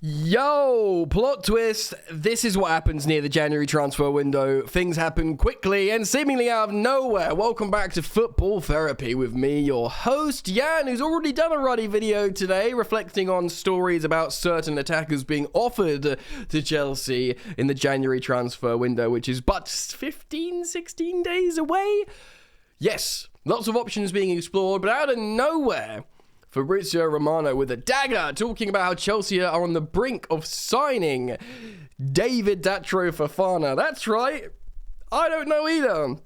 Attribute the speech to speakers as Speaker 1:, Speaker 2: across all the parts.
Speaker 1: Yo, plot twist. This is what happens near the January transfer window. Things happen quickly and seemingly out of nowhere. Welcome back to Football Therapy with me, your host, Jan, who's already done a ruddy video today reflecting on stories about certain attackers being offered to Chelsea in the January transfer window, which is but 16 days away. Yes, lots of options being explored, but out of nowhere, Fabrizio Romano with a dagger talking about how Chelsea are on the brink of signing David Fofana. That's right. I don't know either.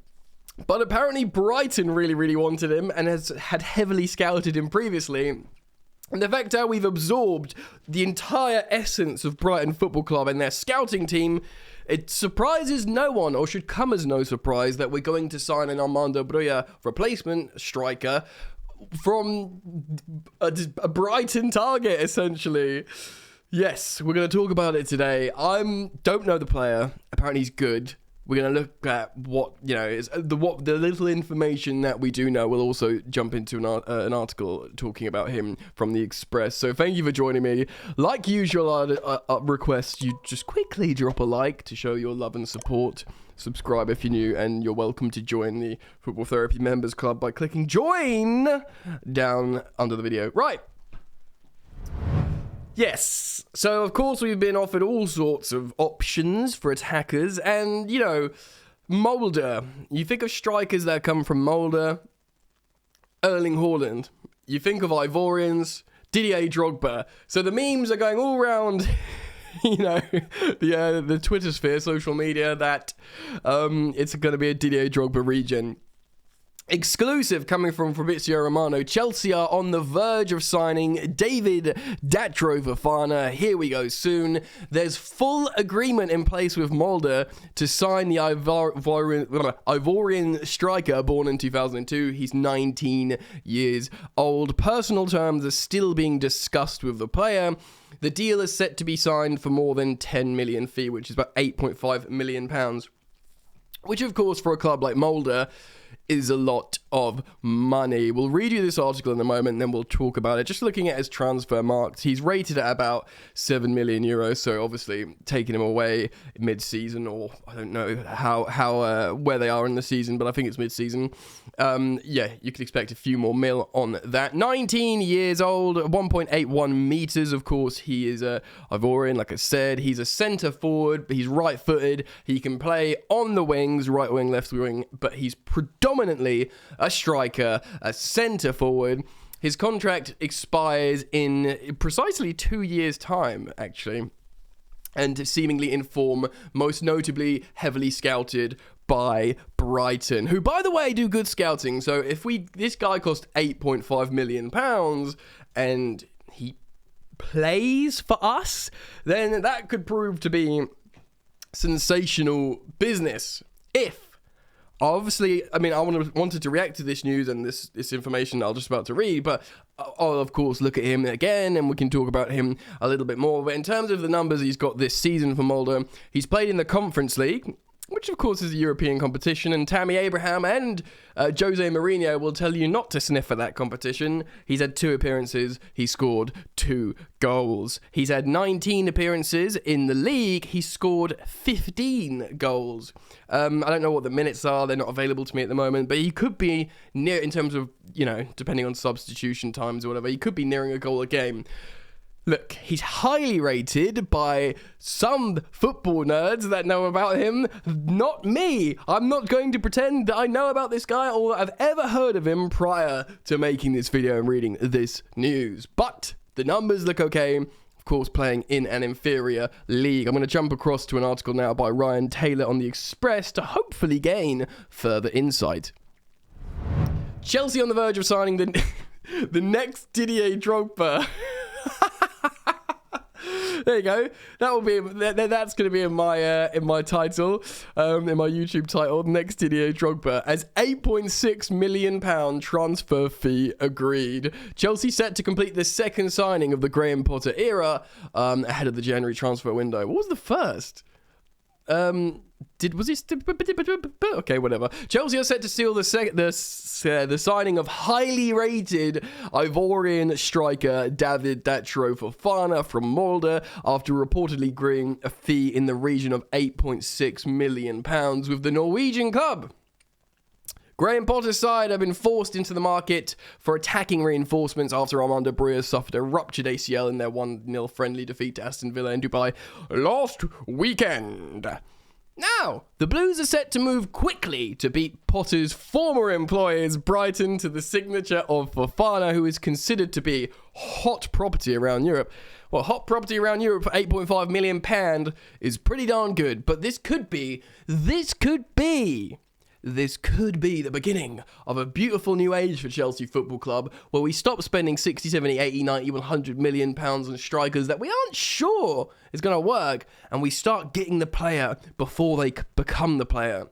Speaker 1: But apparently Brighton really wanted him and had heavily scouted him previously. And the fact how we've absorbed the entire essence of Brighton Football Club and their scouting team, it surprises no one, or should come as no surprise, that we're going to sign an Armando Broja replacement striker from a Brighton target, essentially. Yes, we're going to talk about it today. Don't know the player. Apparently he's good. We're going to look at what, is the little information that we do know. We'll also jump into an article talking about him from the Express. So thank you for joining me. Like usual, I'd request you just quickly drop a like to show your love and support. Subscribe if you're new, and you're welcome to join the Football Therapy Members Club by clicking join down under the video. Right. Yes. So, of course, we've been offered all sorts of options for attackers. And, Mulder. You think of strikers that come from Mulder, Erling Haaland. You think of Ivorians, Didier Drogba. So the memes are going all around the Twitter sphere, social media, that it's going to be a Didier Drogba regen. Exclusive coming from Fabrizio Romano. Chelsea are on the verge of signing David Fofana. Here we go soon. There's full agreement in place with Mulder to sign the Ivorian striker born in 2002. He's 19 years old. Personal terms are still being discussed with the player. The deal is set to be signed for more than 10 million fee, which is about £8.5 million, which of course for a club like Mulder is a lot of money. We'll read you this article in a moment, and then we'll talk about it. Just looking at his transfer marks, he's rated at about 7 million euros. So obviously taking him away mid-season, or I don't know how where they are in the season, but I think it's mid-season. You could expect a few more mil on that. 19 years old, 1.81 meters. Of course, he is a Ivorian, like I said. He's a centre forward, but he's right-footed. He can play on the wings, right wing, left wing, but he's predominantly a striker, a centre forward. His contract expires in precisely 2 years' time, actually, and seemingly in form, most notably heavily scouted by Brighton, who, by the way, do good scouting. So if this guy cost £8.5 million and he plays for us, then that could prove to be sensational business. Obviously, I wanted to react to this news and this information that I'm just about to read, but I'll, of course, look at him again and we can talk about him a little bit more. But in terms of the numbers he's got this season for Mulder, he's played in the Conference League, which of course is a European competition, and Tammy Abraham and Jose Mourinho will tell you not to sniff at that competition. He's had 2 appearances, he scored 2 goals. He's had 19 appearances in the league, he scored 15 goals. I don't know what the minutes are, they're not available to me at the moment, but he could be near, in terms of, depending on substitution times or whatever, he could be nearing a goal a game. Look, he's highly rated by some football nerds that know about him, not me. I'm not going to pretend that I know about this guy or that I've ever heard of him prior to making this video and reading this news. But the numbers look okay, of course, playing in an inferior league. I'm going to jump across to an article now by Ryan Taylor on the Express to hopefully gain further insight. Chelsea on the verge of signing the next Didier Drogba. There you go. That's going to be in my title, in my YouTube title. Next Didier Drogba, as £8.6 million transfer fee agreed. Chelsea set to complete the second signing of the Graham Potter era ahead of the January transfer window. What was the first? Okay, whatever. Chelsea are set to seal the signing of highly rated Ivorian striker David Datro Fofana from Molde after reportedly agreeing a fee in the region of £8.6 million with the Norwegian club. Graham Potter's side have been forced into the market for attacking reinforcements after Armando Broja suffered a ruptured ACL in their 1-0 friendly defeat to Aston Villa in Dubai last weekend. Now, the Blues are set to move quickly to beat Potter's former employers Brighton to the signature of Fofana, who is considered to be hot property around Europe. Well, hot property around Europe for £8.5 million is pretty darn good, but this could be the beginning of a beautiful new age for Chelsea Football Club, where we stop spending 60, 70, 80, 90, 100 million pounds on strikers that we aren't sure is going to work, and we start getting the player before they become the player.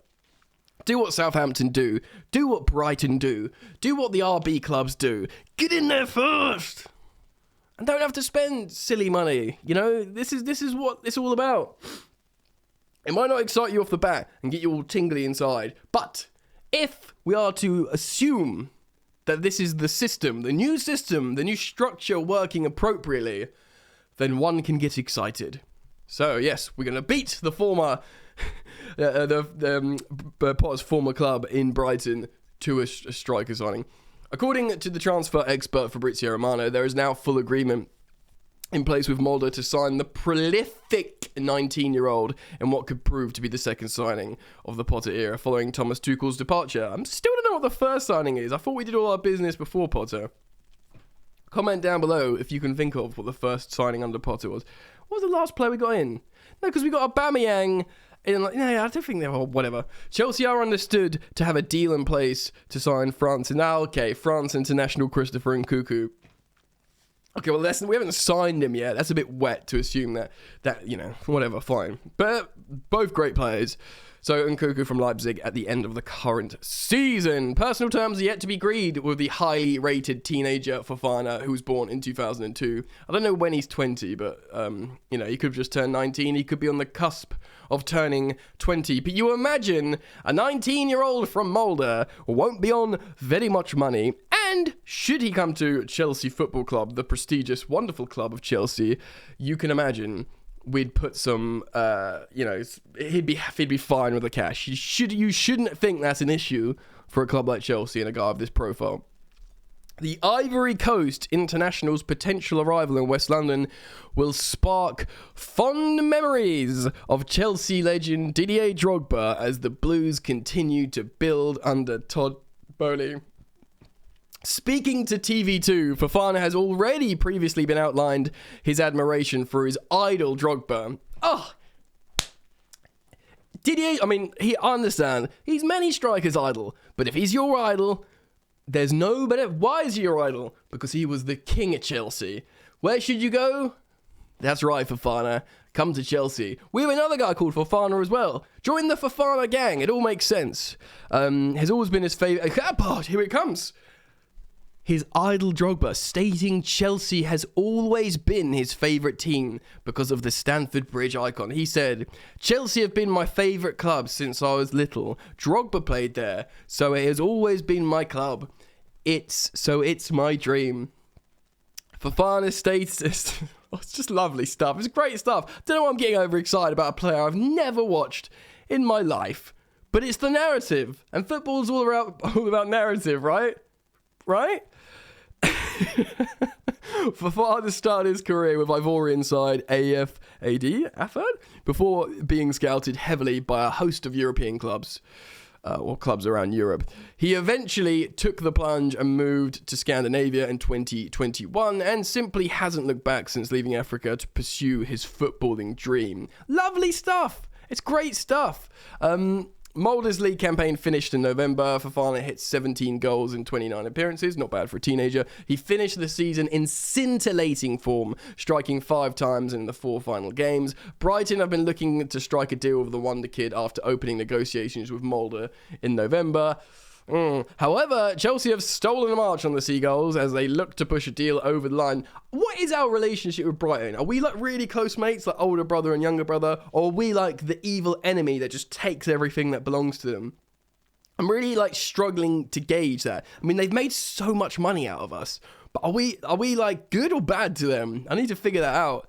Speaker 1: Do what Southampton do what Brighton do what the RB clubs do. Get in there first! And don't have to spend silly money. You know, this is what it's all about. It might not excite you off the bat and get you all tingly inside, but if we are to assume that this is the system, the new structure working appropriately, then one can get excited. So yes, we're going to beat the former, Potter's former club in Brighton to a striker signing. According to the transfer expert Fabrizio Romano, there is now full agreement in place with Molde to sign the prolific 19-year-old in what could prove to be the second signing of the Potter era following Thomas Tuchel's departure. I still don't know what the first signing is. I thought we did all our business before Potter. Comment down below if you can think of what the first signing under Potter was. What was the last player we got in? No, because we got Aubameyang. I don't think they were, whatever. Chelsea are understood to have a deal in place to sign France international Christopher Nkunku. Okay, well, we haven't signed him yet. That's a bit wet to assume that whatever, fine. But both great players. So, Nkunku from Leipzig at the end of the current season. Personal terms are yet to be agreed with the highly rated teenager Fofana, who was born in 2002. I don't know when he's 20, but, he could have just turned 19. He could be on the cusp of turning 20. But you imagine a 19-year-old from Molde won't be on very much money. And should he come to Chelsea Football Club, the prestigious, wonderful club of Chelsea, you can imagine we'd put some, he'd be fine with the cash. You shouldn't think that's an issue for a club like Chelsea and a guy of this profile. The Ivory Coast international's potential arrival in West London will spark fond memories of Chelsea legend Didier Drogba as the Blues continue to build under Todd Boehly. Speaking to TV2, Fofana has already previously been outlined his admiration for his idol Drogba. Didier, I understand, he's many strikers' idol, but if he's your idol, there's no better. Why is he your idol? Because he was the king at Chelsea. Where should you go? That's right, Fofana. Come to Chelsea. We have another guy called Fofana as well. Join the Fofana gang. It all makes sense. Has always been his favourite. Here it comes. His idol Drogba stating Chelsea has always been his favourite team because of the Stamford Bridge icon. He said, Chelsea have been my favourite club since I was little. Drogba played there, so it has always been my club. It's my dream. Fofana states this. It's just lovely stuff. It's great stuff. Don't know why I'm getting overexcited about a player I've never watched in my life. But it's the narrative. And football's all about narrative, right? Right? Fofana started his career with Ivorian side AFAD before being scouted heavily by a host of European clubs, or clubs around Europe. He eventually took the plunge and moved to Scandinavia in 2021 and simply hasn't looked back since leaving Africa to pursue his footballing dream. Lovely stuff! It's great stuff! Molde's league campaign finished in November. Fofana hit 17 goals in 29 appearances. Not bad for a teenager. He finished the season in scintillating form, striking 5 times in the 4 final games. Brighton have been looking to strike a deal with the wonder kid after opening negotiations with Molde in November. However, Chelsea have stolen a march on the Seagulls as they look to push a deal over the line. What is our relationship with Brighton? Are we like really close mates, like older brother and younger brother? Or are we like the evil enemy that just takes everything that belongs to them? I'm really like struggling to gauge that. I mean, they've made so much money out of us, but are we like good or bad to them? I need to figure that out.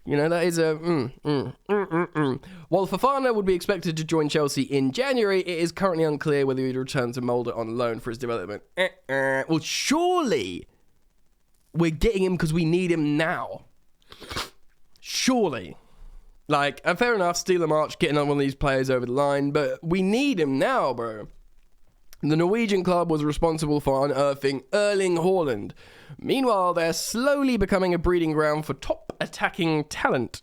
Speaker 1: You know, that is a... While Fofana would be expected to join Chelsea in January, it is currently unclear whether he'd return to Mulder on loan for his development. Well, surely we're getting him because we need him now. Surely. Like, and fair enough, steal a march, getting on one of these players over the line, but we need him now, bro. The Norwegian club was responsible for unearthing Erling Haaland. Meanwhile, they're slowly becoming a breeding ground for top attacking talent.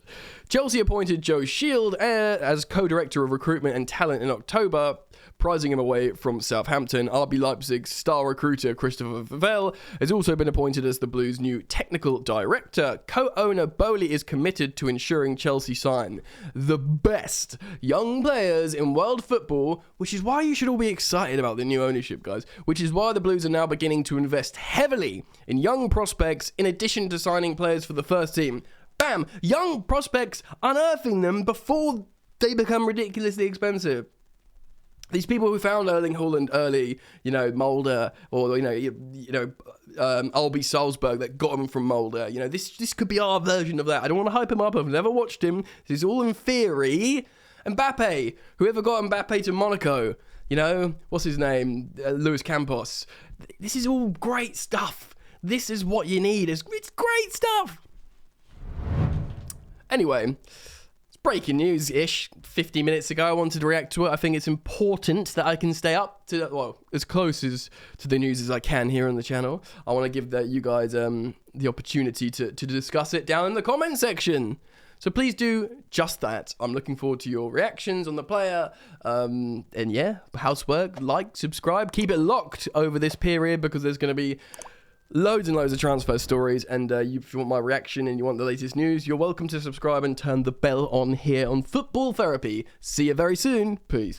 Speaker 1: Chelsea appointed Joe Shield as co-director of recruitment and talent in October, prizing him away from Southampton. RB Leipzig's star recruiter Christopher Vivell has also been appointed as the Blues' new technical director. Co-owner Bowley is committed to ensuring Chelsea sign the best young players in world football, which is why you should all be excited about the new ownership, guys, which is why the Blues are now beginning to invest heavily in young prospects in addition to signing players for the first team. Bam! Young prospects, unearthing them before they become ridiculously expensive. These people who found Erling Haaland early, you know, Mulder, or, RB Salzburg that got him from Mulder, you know, this could be our version of that. I don't want to hype him up. I've never watched him. This is all in theory. Mbappe, whoever got Mbappe to Monaco, you know, what's his name? Luis Campos. This is all great stuff. This is what you need. It's great stuff. Anyway, it's breaking news-ish. 50 minutes ago, I wanted to react to it. I think it's important that I can stay up to, well, as close as to the news as I can here on the channel. I want to give you guys the opportunity to discuss it down in the comment section. So please do just that. I'm looking forward to your reactions on the player. And yeah, housework, like, subscribe. Keep it locked over this period because there's going to be loads and loads of transfer stories, and if you want my reaction and you want the latest news, you're welcome to subscribe and turn the bell on here on Football Therapy. See you very soon. Peace.